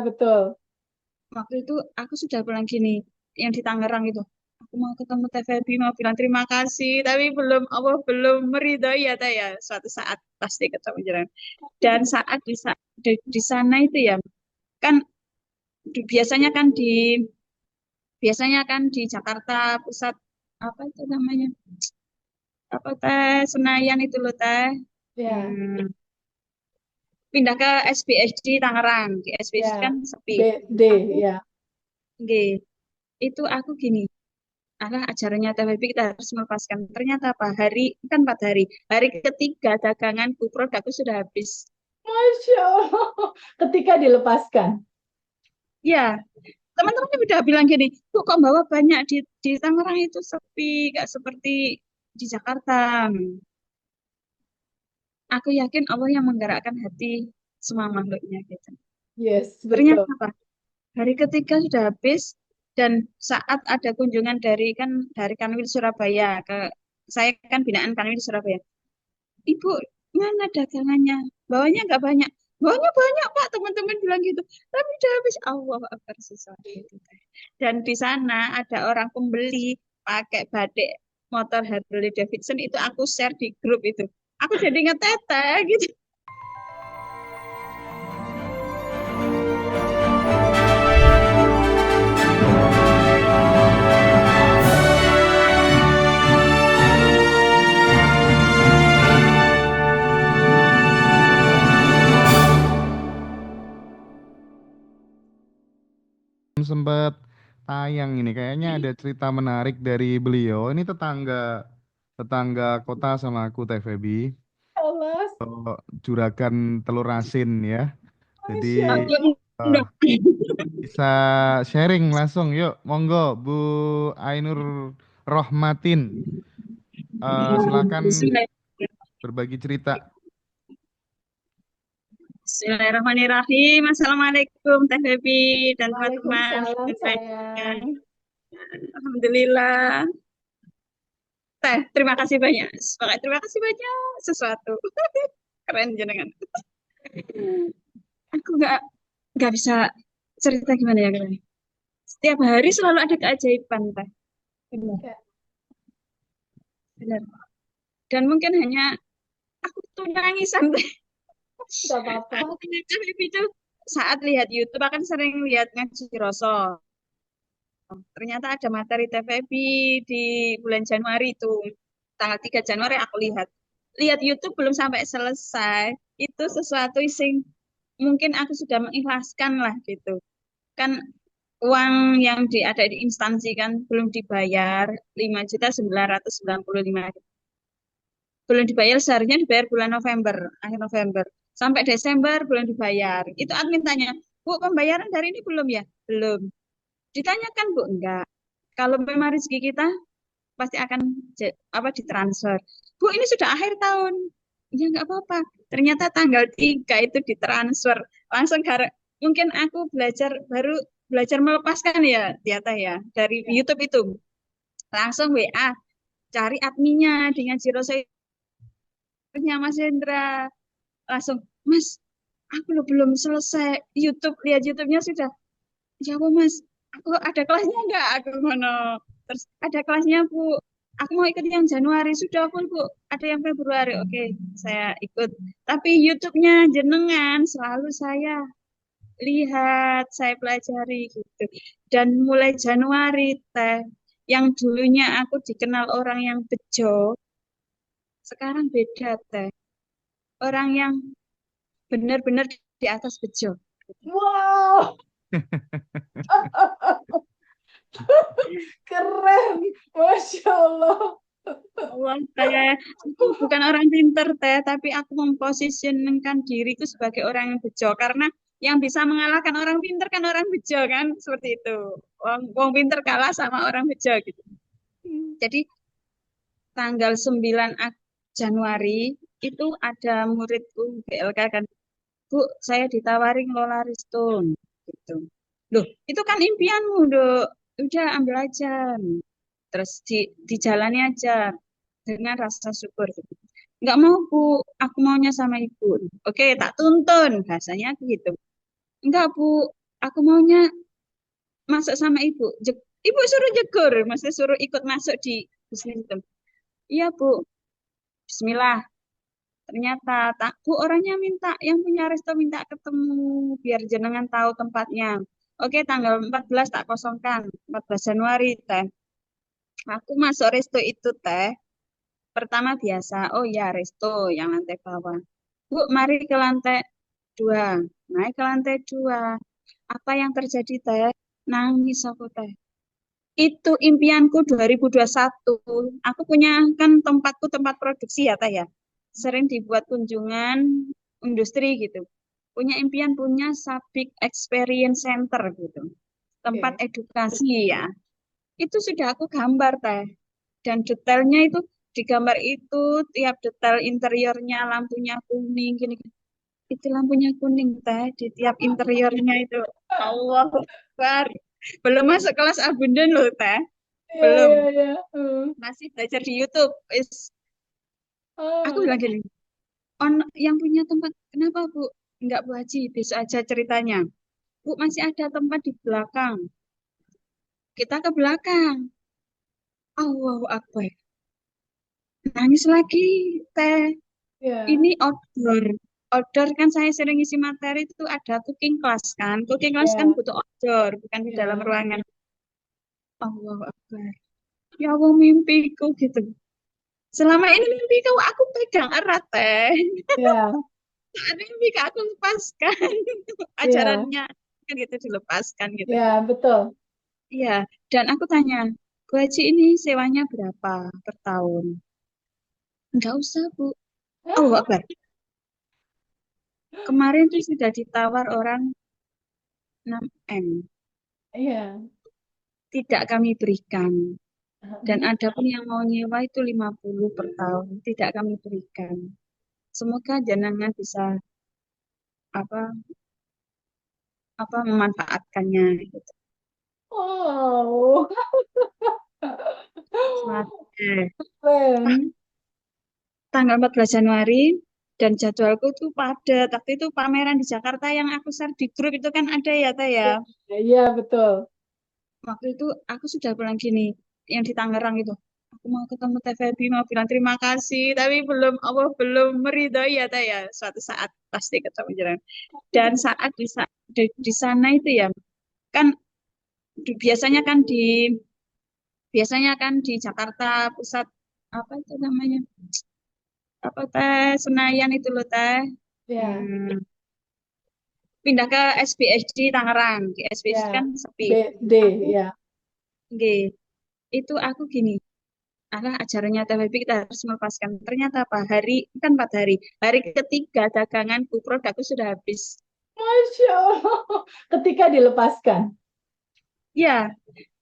betul. Waktu itu aku sudah bilang gini, yang di Tangerang itu, aku mau ketemu Teh Feby, mau bilang terima kasih, tapi belum, Allah belum meridhoi ya Teh ya, suatu saat pasti ketemu jalan. Dan saat di sana itu ya, kan biasanya kan di Jakarta Pusat, apa itu namanya, apa Teh, Senayan itu loh Teh. Ya, Hmm, pindah ke SBSD Tangerang, di SBSD kan ya. sepi. BD, Aku, ya. nggih, itu aku gini, ajarannya TWB kita harus melepaskan. Ternyata apa? Kan 4 hari. Hari ketiga daganganku, produkku sudah habis. Masya Allah. Ketika dilepaskan. Ya, teman-teman udah bilang gini, Bu kok bawa banyak di Tangerang itu sepi, gak seperti di Jakarta. Aku yakin Allah yang menggerakkan hati semua makhluknya gitu. Yes, Ternyata betul. apa? Hari ketiga sudah habis dan saat ada kunjungan dari Kanwil Surabaya ke saya kan binaan Kanwil Surabaya. Ibu, mana dagangannya? Bawanya nggak banyak. Bawanya banyak, Pak. Teman-teman bilang gitu. Tapi udah habis. Allah Akbar sesuatu itu. Teh. Dan di sana ada orang pembeli pakai batik motor Harley Davidson itu aku share di grup itu. Aku jadi ngetete gitu. Sempat tayang ini kayaknya ada cerita menarik dari beliau. Ini tetangga tetangga kota sama aku Teh Feby. Allah, Oh, Juragan Telur Asin ya. Jadi Masya Aku Allah. eh, bisa sharing langsung. Yuk, monggo Bu Ainur Rohmatin. Silakan Bismillah- berbagi cerita. Bismillahirrahmanirrahim. Assalamualaikum Teh Bebi dan teman-teman. Waalaikumsalam, sayang. Alhamdulillah. Teh, terima kasih banyak. Semangat, terima kasih banyak sesuatu. Keren jenengan. Aku nggak bisa cerita gimana ya kalian. Setiap hari selalu ada keajaiban, Teh. Benar, Ya, benar. Dan mungkin hanya aku tuh nangisan, Teh. nggak apa-apa. Aku ngajak itu saat lihat YouTube, akan sering lihat ngaji Roso. Ternyata ada materi TVB di bulan Januari itu. Tanggal 3 Januari aku lihat. Lihat YouTube belum sampai selesai. Itu sesuatu sing mungkin aku sudah mengikhlaskan lah gitu. Kan uang yang ada di instansi kan belum dibayar 5.995. Belum dibayar, seharusnya dibayar bulan November, akhir November. Sampai Desember belum dibayar. Itu admin tanya, Bu, pembayaran dari ini belum ya? Belum. Ditanyakan, Bu, enggak. Kalau memang rezeki kita pasti akan ditransfer. Bu, ini sudah akhir tahun. Ya enggak apa-apa. Ternyata tanggal 3 itu ditransfer. Langsung mungkin aku baru belajar melepaskan ya, ternyata ya, dari Ya. YouTube itu. Langsung WA, cari adminnya dengan Jiro saya Mas Hendra. Langsung, Mas, aku lo belum selesai YouTube, lihat YouTube-nya sudah. Ya Bu, Mas, aku ada kelasnya enggak? Aku mana? Terus ada kelasnya Bu. Aku mau ikut yang Januari sudah full Bu. Ada yang Februari. Oke, saya ikut. Tapi YouTube-nya jenengan selalu saya lihat, saya pelajari gitu. Dan mulai Januari Teh, yang dulunya aku dikenal orang yang bejo, sekarang beda Teh. Orang yang benar-benar di atas bejo. Wow, keren. Masya Allah. Allah, aku bukan orang pinter teh, tapi aku memposisikan diriku sebagai orang yang bejo karena yang bisa mengalahkan orang pinter kan orang bejo kan seperti itu. Wong pinter kalah sama orang bejo gitu. Jadi tanggal 9 Januari itu ada muridku BLK kan, Bu, saya ditawari ngelola Restone gitu. Loh, itu kan impianmu, Dok. Udah ambil aja. Terus dijalani aja dengan rasa syukur gitu. Nggak mau Bu, aku maunya sama Ibu. Oke, tak tuntun bahasanya gitu. Enggak Bu, aku maunya masuk sama ibu. Ibu suruh jegur, maksudnya suruh ikut masuk di bisnis itu. Iya Bu, Bismillah. Ternyata tak Bu orangnya minta yang punya resto minta ketemu biar jenengan tahu tempatnya. Oke, tanggal 14 tak kosongkan. 14 Januari teh. Aku masuk resto itu teh. Pertama biasa, oh ya resto yang lantai bawah. Bu, mari ke lantai 2. Naik ke lantai 2. Apa yang terjadi teh? Nangis aku teh. Itu impianku 2021. Aku punya kan tempatku tempat produksi ya teh ya. Sering dibuat kunjungan industri gitu. Punya impian punya Sabik Experience Center gitu. Tempat Oke. edukasi ya. Itu sudah aku gambar teh. Dan detailnya itu di gambar itu tiap detail interiornya lampunya kuning gini, gini. Itu lampunya kuning teh di tiap interiornya itu. Allah Akbar. Belum masuk kelas abundan loh teh. Iya, Belum. iya, iya. Masih belajar di YouTube. Aku Oh, bilang gini, yang punya tempat, kenapa Bu? Enggak Bu Haji, besok aja ceritanya. Bu, masih ada tempat di belakang. Kita ke belakang. Allahu Akbar. Nangis lagi, teh. iya, Ini outdoor. Outdoor kan saya sering isi materi itu ada cooking class kan. Cooking class kan iya, butuh outdoor, bukan di dalam iya, ruangan. Allahu Akbar. Ya Allah mimpiku gitu. Selama ini mimpiku aku pegang erat teh. iya, Ada mimpi aku lepaskan. iya, Ajarannya kan gitu dilepaskan gitu. iya, betul. Iya. Dan aku tanya, Bu Haji ini sewanya berapa per tahun? Enggak usah Bu. Oh Akbar. Kemarin tuh sudah ditawar orang 6M. Iya. Tidak kami berikan. Dan ada pun yang mau nyewa itu 50 per tahun. Tidak kami berikan. Semoga jenengan bisa apa memanfaatkannya gitu. Wow. Semangat. Keren. Tanggal 14 Januari dan jadwalku tuh padat. Waktu itu pameran di Jakarta yang aku share di grup itu kan ada ya, Teh ya. Iya, iya, betul. Waktu itu aku sudah bilang gini, yang di Tangerang itu. Aku mau ketemu Teh Feby, mau bilang terima kasih, tapi belum Allah belum meridhoi ya, Teh ya. Suatu saat pasti ketemu jalan. Dan saat di sana itu ya, kan biasanya kan di Jakarta Pusat apa itu namanya? Apa Teh Senayan itu loh Teh. Ya, Hmm, pindah ke SBSD Tangerang. Di SBSD ya. kan sepi. BSD, Aku ya. nggih, itu aku gini, ajarannya TVB kita harus melepaskan. Ternyata apa? Kan 4 hari. Hari ketiga daganganku, produkku sudah habis. Masya Allah. Ketika dilepaskan. Ya,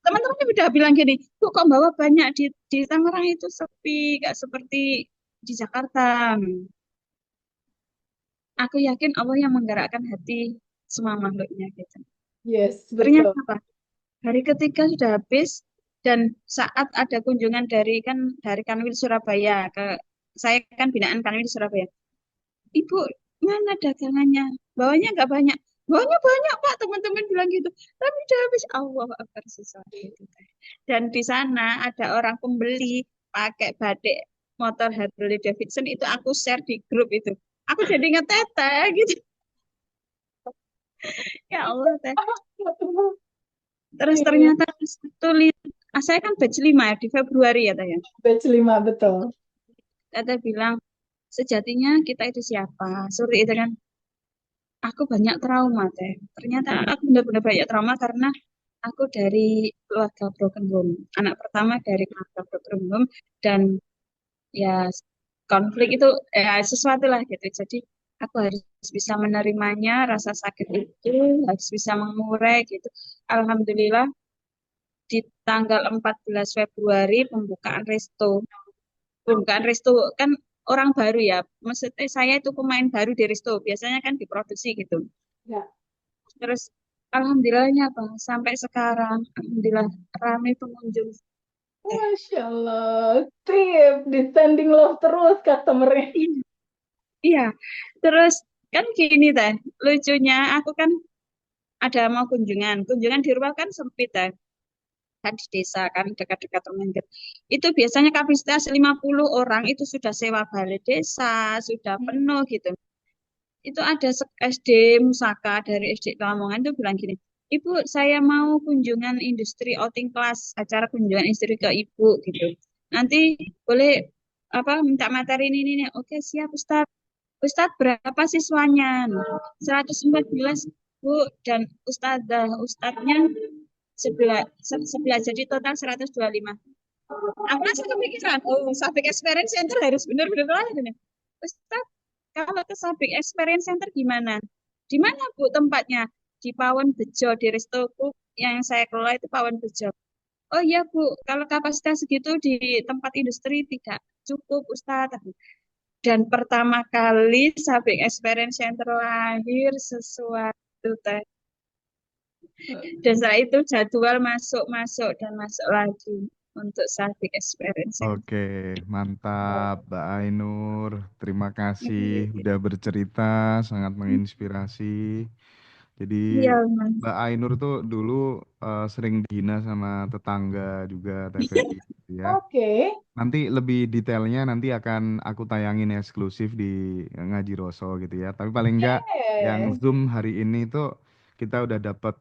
teman-teman udah bilang gini, kok bawa banyak di Tangerang itu sepi, gak seperti di Jakarta. Aku yakin Allah yang menggerakkan hati semua makhluknya gitu. Yes, Ternyata betul. apa? Hari ketiga sudah habis dan saat ada kunjungan dari Kanwil Surabaya ke saya kan binaan Kanwil Surabaya. Ibu, mana dagangannya? Bawanya nggak banyak. Bawanya banyak Pak, teman-teman bilang gitu. Tapi udah habis Allah Akbar sesuatu itu. Teh. Dan di sana ada orang pembeli pakai batik motor Harley Davidson itu aku share di grup itu. Aku jadi ngetete gitu. Ya Allah teh. Terus Iya, ternyata satu saya kan batch 5 ya, di Februari ya Teh ya. batch 5, betul. Tete bilang sejatinya kita itu siapa? Suri itu kan aku banyak trauma Teh. Ternyata aku benar-benar banyak trauma karena aku dari keluarga broken home. Anak pertama dari keluarga broken home dan ya konflik itu sesuatu lah gitu. Jadi aku harus bisa menerimanya, rasa sakit itu harus bisa mengurai gitu. Alhamdulillah di tanggal 14 Februari pembukaan resto kan orang baru ya. Maksudnya saya itu pemain baru di resto. Biasanya kan diproduksi gitu. Ya. Terus alhamdulillahnya apa? Sampai sekarang alhamdulillah ramai pengunjung. Eh, Masya Allah. Tip, di standing love terus customer-nya. iya. Iya. Terus kan gini teh, lucunya aku kan ada mau kunjungan. Kunjungan di rumah kan sempit ya. Kan di desa kan dekat-dekat rumah gitu. Itu biasanya kapasitas 50 orang itu sudah sewa balai desa, sudah penuh gitu. Itu ada SD Musaka dari SD Lamongan itu bilang gini, Ibu, saya mau kunjungan industri outing kelas, acara kunjungan industri ke Ibu gitu. Nanti boleh apa minta materi ini. Oke, siap Ustaz. Ustadz berapa siswanya? 114 Bu dan Ustadznya sebelah jadi total 125. Aku langsung kepikiran, oh Sabik Experience Center harus benar-benar lah ini. Ustadz, kalau ke Sabik Experience Center gimana? Di mana Bu tempatnya? Di Pawon Bejo, di restoku yang saya kelola itu Pawon Bejo. Oh iya Bu, kalau kapasitas segitu di tempat industri tidak cukup Ustadz. Dan pertama kali Sabik Experience Center lahir sesuatu teh. Dan setelah itu jadwal masuk dan masuk lagi untuk Sabik Experience Center. Oke, mantap Mbak Ainur. Terima kasih udah bercerita, sangat menginspirasi. Jadi Iya, Mas. Mbak Ainur tuh dulu sering dihina sama tetangga juga TVB gitu ya. Oke. Nanti lebih detailnya nanti akan aku tayangin eksklusif di Ngaji Roso gitu ya. Tapi paling enggak yang Yes. Zoom hari ini tuh kita udah dapat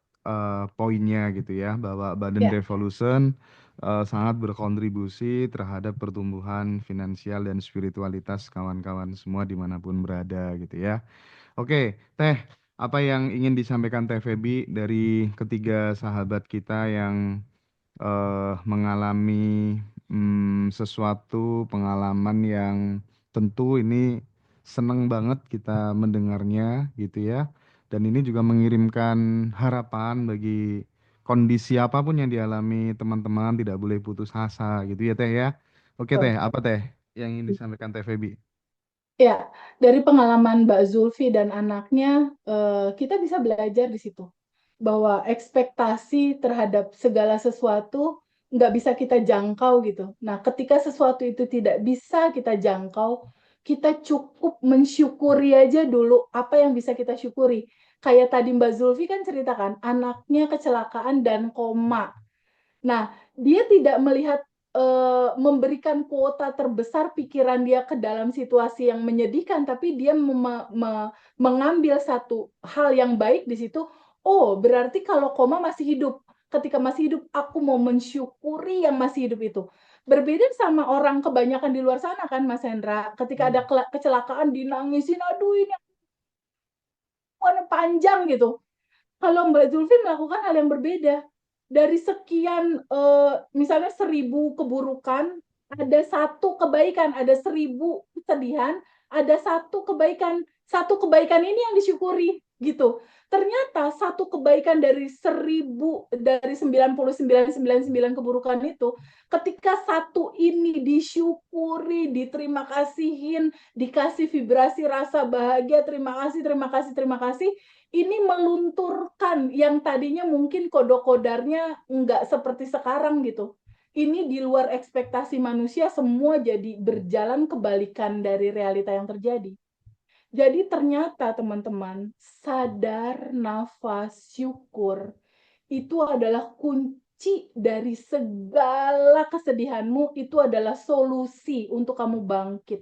poinnya gitu ya bahwa Badan Ya. Revolution sangat berkontribusi terhadap pertumbuhan finansial dan spiritualitas kawan-kawan semua dimanapun berada gitu ya. Oke, Teh, apa yang ingin disampaikan Teh Feby dari ketiga sahabat kita yang mengalami sesuatu pengalaman yang tentu ini seneng banget kita mendengarnya gitu ya. Dan ini juga mengirimkan harapan bagi kondisi apapun yang dialami teman-teman tidak boleh putus asa gitu ya Teh ya. Oke Teh, Betul. apa Teh yang ingin disampaikan Teh Feby? Ya, dari pengalaman Mbak Zulfi dan anaknya, kita bisa belajar di situ bahwa ekspektasi terhadap segala sesuatu nggak bisa kita jangkau gitu. Nah, ketika sesuatu itu tidak bisa kita jangkau, kita cukup mensyukuri aja dulu apa yang bisa kita syukuri. Kayak tadi Mbak Zulfi kan ceritakan, anaknya kecelakaan dan koma. Nah, dia tidak melihat memberikan kuota terbesar pikiran dia ke dalam situasi yang menyedihkan, tapi dia mengambil satu hal yang baik di situ. Oh, berarti kalau koma masih hidup. Ketika masih hidup, aku mau mensyukuri yang masih hidup itu. Berbeda sama orang kebanyakan di luar sana kan, Mas Hendra. Ketika ada kecelakaan, dinangisin, aduh ini panjang gitu. Kalau Mbak Zulfi melakukan hal yang berbeda, dari sekian misalnya 1.000 keburukan, ada satu kebaikan, ada 1.000 kesedihan, ada satu kebaikan. Satu kebaikan ini yang disyukuri gitu. Ternyata satu kebaikan dari 99,99 keburukan itu, ketika satu ini disyukuri, diterima kasihin, dikasih vibrasi rasa bahagia, terima kasih, terima kasih, terima kasih, ini melunturkan yang tadinya mungkin kodok-kodarnya nggak seperti sekarang gitu. Ini di luar ekspektasi manusia, semua jadi berjalan kebalikan dari realita yang terjadi. Jadi ternyata teman-teman, sadar, nafas, syukur, itu adalah kunci dari segala kesedihanmu, itu adalah solusi untuk kamu bangkit.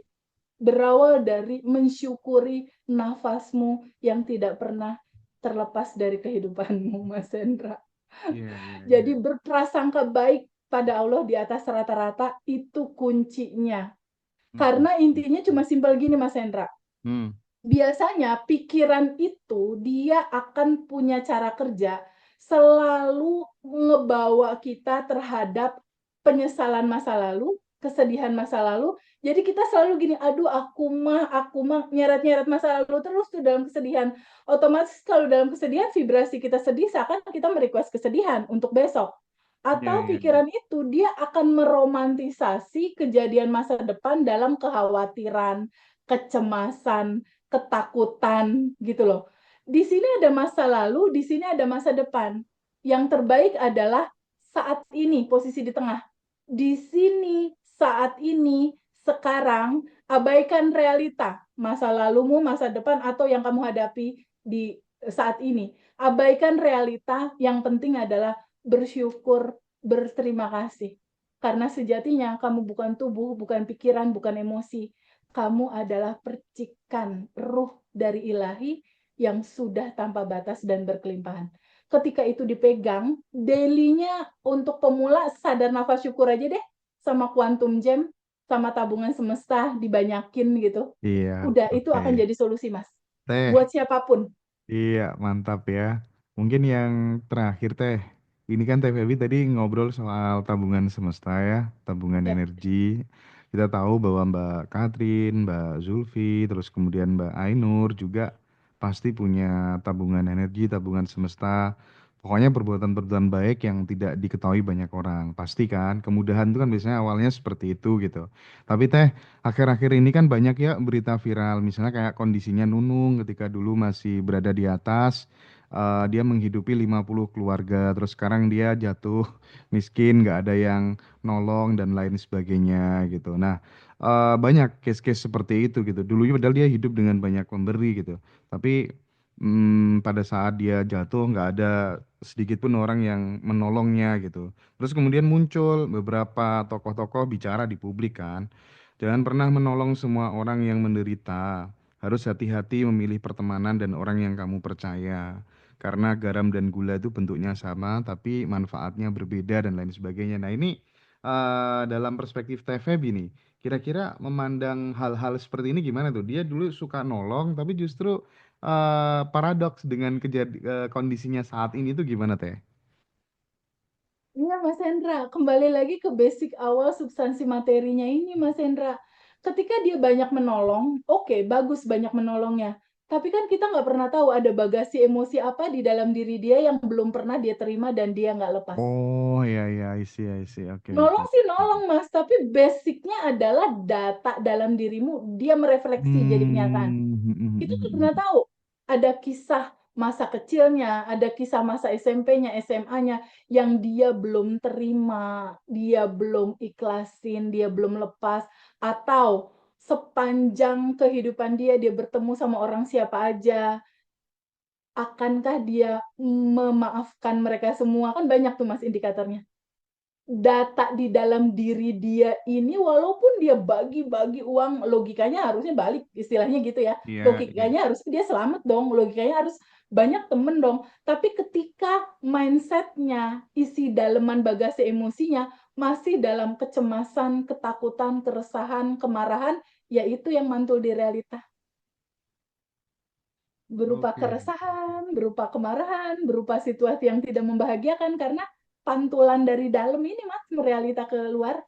Berawal dari mensyukuri nafasmu yang tidak pernah terlepas dari kehidupanmu, Mas Hendra. Iya, iya, iya. Jadi berprasangka baik pada Allah di atas rata-rata itu kuncinya. Mm-mm. Karena intinya cuma simpel gini, Mas Hendra. Hmm. Biasanya pikiran itu dia akan punya cara kerja selalu ngebawa kita terhadap penyesalan masa lalu, kesedihan masa lalu. Jadi kita selalu gini, aduh aku mah nyeret-nyeret masa lalu terus tuh dalam kesedihan. Otomatis kalau dalam kesedihan vibrasi kita sedih seakan kita merequest kesedihan untuk besok. Iya, Atau iya, iya. pikiran itu dia akan meromantisasi kejadian masa depan dalam kekhawatiran, kecemasan, ketakutan gitu loh. Di sini ada masa lalu, di sini ada masa depan. Yang terbaik adalah saat ini, posisi di tengah. Di sini, saat ini, sekarang, abaikan realita, masa lalumu, masa depan, atau yang kamu hadapi di saat ini. Abaikan realita, yang penting adalah bersyukur, berterima kasih. Karena sejatinya kamu bukan tubuh, bukan pikiran, bukan emosi. Kamu adalah percikan ruh dari ilahi yang sudah tanpa batas dan berkelimpahan. Ketika itu dipegang, daily-nya untuk pemula sadar nafas syukur aja deh, sama quantum jam, sama tabungan semesta dibanyakin gitu. Iya, Udah, itu oke. akan jadi solusi, Mas. Teh, Buat siapapun. iya, mantap ya. Mungkin yang terakhir Teh, ini kan Teh Febi tadi ngobrol soal tabungan semesta ya, tabungan Ya, energi. Kita tahu bahwa Mbak Katrin, Mbak Zulfi, terus kemudian Mbak Ainur juga pasti punya tabungan energi, tabungan semesta. Pokoknya perbuatan-perbuatan baik yang tidak diketahui banyak orang. Pasti kan, kemudahan itu kan biasanya awalnya seperti itu gitu. Tapi Teh, akhir-akhir ini kan banyak ya berita viral, misalnya kayak kondisinya Nunung ketika dulu masih berada di atas, dia menghidupi 50 keluarga, terus sekarang dia jatuh miskin, nggak ada yang nolong dan lain sebagainya gitu. Nah, banyak case-case seperti itu gitu. Dulunya padahal dia hidup dengan banyak pemberi gitu, tapi pada saat dia jatuh nggak ada sedikit pun orang yang menolongnya gitu. Terus kemudian muncul beberapa tokoh-tokoh bicara di publik kan. Jangan pernah menolong semua orang yang menderita. Harus hati-hati memilih pertemanan dan orang yang kamu percaya. Karena garam dan gula itu bentuknya sama, tapi manfaatnya berbeda dan lain sebagainya. Nah ini dalam perspektif TVB nih, kira-kira memandang hal-hal seperti ini gimana tuh? Dia dulu suka nolong, tapi justru paradoks dengan kondisinya saat ini tuh gimana Teh? iya Mas Hendra, kembali lagi ke basic awal substansi materinya ini Mas Hendra. Ketika dia banyak menolong, oke, bagus banyak menolongnya. Tapi kan kita nggak pernah tahu ada bagasi emosi apa di dalam diri dia yang belum pernah dia terima dan dia nggak lepas. Oh ya ya, I see. Oke oke. Nolong sih nolong Mas, tapi basicnya adalah data dalam dirimu, dia merefleksi jadi kenyataan. Kita nggak pernah tahu. Ada kisah masa kecilnya, ada kisah masa SMP-nya, SMA-nya yang dia belum terima, dia belum ikhlasin, dia belum lepas, atau sepanjang kehidupan dia bertemu sama orang siapa aja, akankah dia memaafkan mereka semua? Kan banyak tuh Mas indikatornya. Data di dalam diri dia ini walaupun dia bagi-bagi uang, logikanya harusnya balik, istilahnya gitu ya. Iya iya. Logikanya harus dia selamat dong, logikanya harus banyak temen dong. Tapi ketika mindsetnya, isi daleman bagasi emosinya masih dalam kecemasan, ketakutan, keresahan, kemarahan, ya itu yang mantul di realita. Berupa Oke. keresahan, berupa kemarahan, berupa situasi yang tidak membahagiakan karena pantulan dari dalam ini Mas, realita keluar.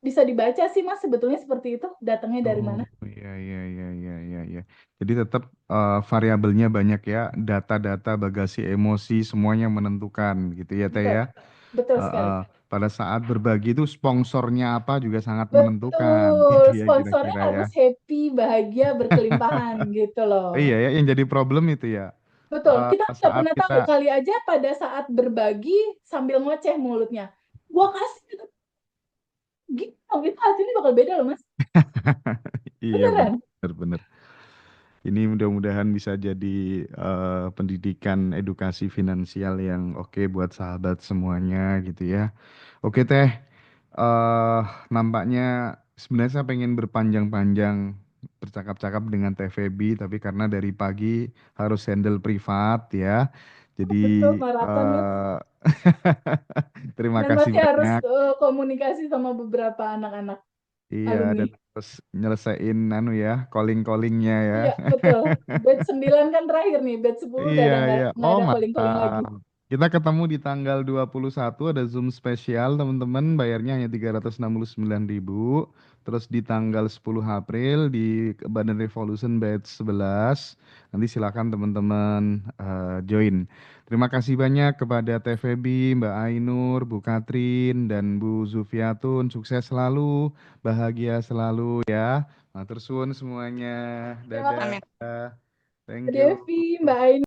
Bisa dibaca sih Mas sebetulnya seperti itu, datangnya dari Oh mana. iya. Jadi tetap variabelnya banyak ya, data-data bagasi emosi semuanya menentukan gitu ya Teh Betul, ya. betul Eh, sekali. eh, pada saat berbagi itu sponsornya apa juga sangat menentukan gitu Betul, ya sponsornya kira-kira ya. harus happy, bahagia, berkelimpahan gitu Oh, iya loh. ya, yang jadi problem itu ya. Betul, kita nggak Saat pernah kita tahu, kali aja pada saat berbagi sambil ngoceh mulutnya. Gua kasih gitu, itu hasilnya bakal beda loh Mas. iya Beneran. benar. Ini mudah-mudahan bisa jadi pendidikan edukasi finansial yang oke buat sahabat semuanya gitu ya. Oke Teh, eh nampaknya sebenarnya saya pengen berpanjang-panjang bercakap-cakap dengan Teh Feby, tapi karena dari pagi harus handle privat ya. Jadi Betul, maraton Mas. eh terima Dan kasih masih harus banyak. komunikasi sama beberapa anak-anak Iya, alumni. dan terus nyelesain anu ya, calling-callingnya ya. Iya, betul. Batch 9 kan terakhir nih, batch 10 udah Iya, ada iya. nggak Oh, ada calling-calling lagi. mantap. Kita ketemu di tanggal 21 ada Zoom spesial, teman-teman. Bayarnya hanya 369.000. Terus di tanggal 10 April di Badan Revolution batch 11. Nanti silakan teman-teman join. Terima kasih banyak kepada TVB, Mbak Ainur, Bu Katrin, dan Bu Zufiatun. Sukses selalu, bahagia selalu ya. Matur suwun semuanya. Terima Dadah. kasih. Thank Mbak you. Devi, Mbak Aini.